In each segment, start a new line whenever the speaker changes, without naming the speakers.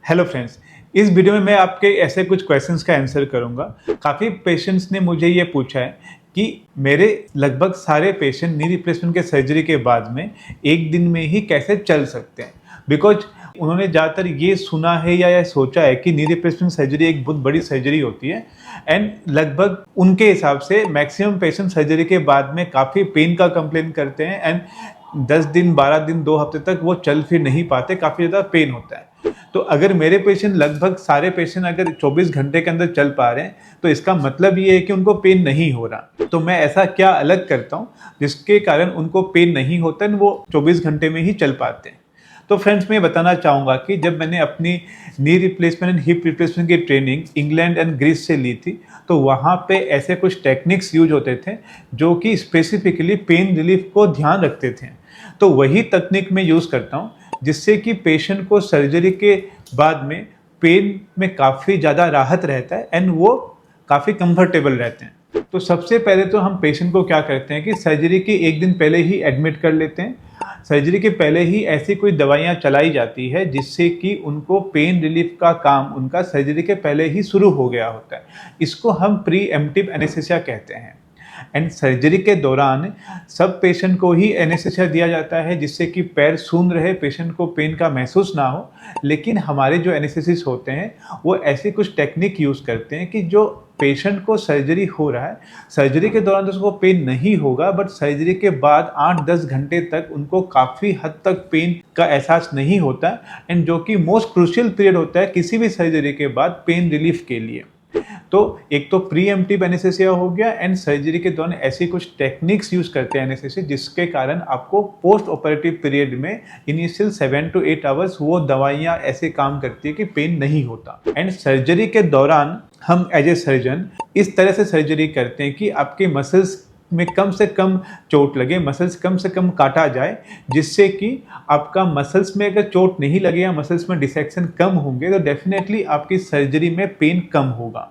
Hello friends, इस video में मैं आपके ऐसे कुछ क्वेश्चंस का आंसर करूंगा। काफ़ी पेशेंट्स ने मुझे ये पूछा है कि मेरे लगभग सारे पेशेंट नी रिप्लेसमेंट के सर्जरी के बाद में एक दिन में ही कैसे चल सकते हैं। बिकॉज उन्होंने ज़्यादातर ये सुना है या सोचा है कि नी रिप्लेसमेंट सर्जरी एक बहुत बड़ी सर्जरी होती है एंड लगभग उनके हिसाब से मैक्सिमम पेशेंट सर्जरी के बाद में काफ़ी पेन का कंप्लेन करते हैं एंड 10 दिन 12 दिन 2 हफ्ते तक वो चल फिर नहीं पाते, काफ़ी ज़्यादा पेन होता है। तो अगर मेरे पेशेंट लगभग सारे पेशेंट अगर 24 घंटे के अंदर चल पा रहे हैं तो इसका मतलब ये है कि उनको पेन नहीं हो रहा। तो मैं ऐसा क्या अलग करता हूँ जिसके कारण उनको पेन नहीं होता है, वो 24 घंटे में ही चल पाते हैं। तो फ्रेंड्स, मैं बताना चाहूँगा कि जब मैंने अपनी knee replacement and hip replacement की ट्रेनिंग इंग्लैंड एंड ग्रीस से ली थी, तो वहाँ पे ऐसे कुछ टेक्निक्स यूज होते थे जो कि स्पेसिफिकली पेन रिलीफ को ध्यान रखते थे। तो वही तकनीक मैं यूज़ करता हूँ जिससे कि पेशेंट को सर्जरी के बाद में पेन में काफ़ी ज़्यादा राहत रहता है एंड वो काफ़ी कंफर्टेबल रहते हैं। तो सबसे पहले तो हम पेशेंट को क्या करते हैं कि सर्जरी के एक दिन पहले ही एडमिट कर लेते हैं। सर्जरी के पहले ही ऐसी कोई दवाइयाँ चलाई जाती है जिससे कि उनको पेन रिलीफ का काम उनका सर्जरी के पहले ही शुरू हो गया होता है। इसको हम प्री एम्प्टिव एनेस्थीसिया कहते हैं। एंड सर्जरी के दौरान सब पेशेंट को ही एनेस्थीसिया दिया जाता है जिससे कि पैर सून रहे, पेशेंट को पेन का महसूस ना हो। लेकिन हमारे जो एनेस्थेसिस्ट होते हैं वो ऐसी कुछ टेक्निक यूज़ करते हैं कि जो पेशेंट को सर्जरी हो रहा है, सर्जरी के दौरान तो उसको पेन नहीं होगा, बट सर्जरी के बाद 8-10 घंटे तक उनको काफ़ी हद तक पेन का एहसास नहीं होता एंड जो कि मोस्ट क्रूशियल पीरियड होता है किसी भी सर्जरी के बाद पेन रिलीफ के लिए। तो एक तो प्री एम्प्टिव एनेस्थीसिया हो गया एंड सर्जरी के दौरान ऐसी कुछ टेक्निक्स यूज करते हैं एनेस्थेसिस्ट जिसके कारण आपको पोस्ट ऑपरेटिव पीरियड में इनिशियल 7 to 8 आवर्स वो दवाइयाँ ऐसे काम करती है कि पेन नहीं होता। एंड सर्जरी के दौरान हम एज ए सर्जन इस तरह से सर्जरी करते हैं कि आपके मसल्स में कम से कम चोट लगे, मसल्स कम से कम काटा जाए, जिससे कि आपका मसल्स में अगर चोट नहीं लगे या मसल्स में डिसेक्शन कम होंगे तो डेफिनेटली आपकी सर्जरी में पेन कम होगा।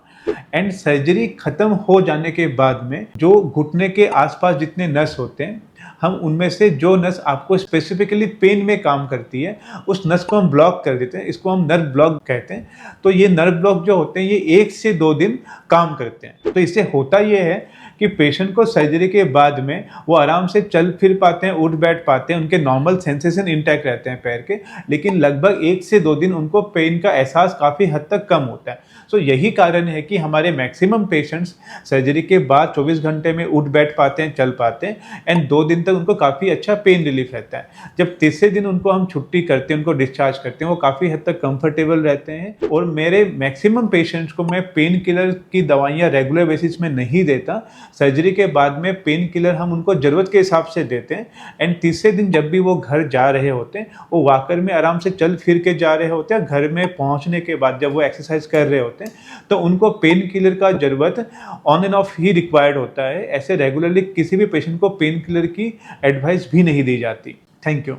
एंड सर्जरी खत्म हो जाने के बाद में जो घुटने के आसपास जितने नस होते हैं, हम उनमें से जो नस आपको स्पेसिफिकली पेन में काम करती है उस नस को हम ब्लॉक कर देते हैं। इसको हम नर्व ब्लॉक कहते हैं। तो ये नर्व ब्लॉक जो होते हैं ये 1 से 2 दिन काम करते हैं। तो इससे होता ये है कि पेशेंट को सर्जरी के बाद में वो आराम से चल फिर पाते हैं, उठ बैठ पाते हैं, उनके नॉर्मल सेंसेशन इंटैक्ट रहते हैं पैर के, लेकिन लगभग 1 से 2 दिन उनको पेन का एहसास काफ़ी हद तक कम होता है। सो यही कारण है कि हमारे मैक्सिमम पेशेंट्स सर्जरी के बाद 24 घंटे में उठ बैठ पाते हैं, चल पाते हैं एंड 2 दिन तक उनको काफ़ी अच्छा पेन रिलीफ रहता है। जब तीसरे दिन उनको हम छुट्टी करते हैं, उनको डिस्चार्ज करते हैं, वो काफ़ी हद तक कंफर्टेबल रहते हैं। और मेरे मैक्सिमम पेशेंट्स को मैं पेन किलर की दवाइयाँ रेगुलर बेसिस में नहीं देता। सर्जरी के बाद में पेन किलर हम उनको ज़रूरत के हिसाब से देते हैं एंड तीसरे दिन जब भी वो घर जा रहे होते हैं वो वॉकर में आराम से चल फिर के जा रहे होते हैं। घर में पहुंचने के बाद जब वो एक्सरसाइज कर रहे होते हैं तो उनको पेन किलर का ज़रूरत on end of he required होता है। ऐसे रेगुलरली किसी भी पेशेंट को पेन किलर की एडवाइस भी नहीं दी जाती। Thank you.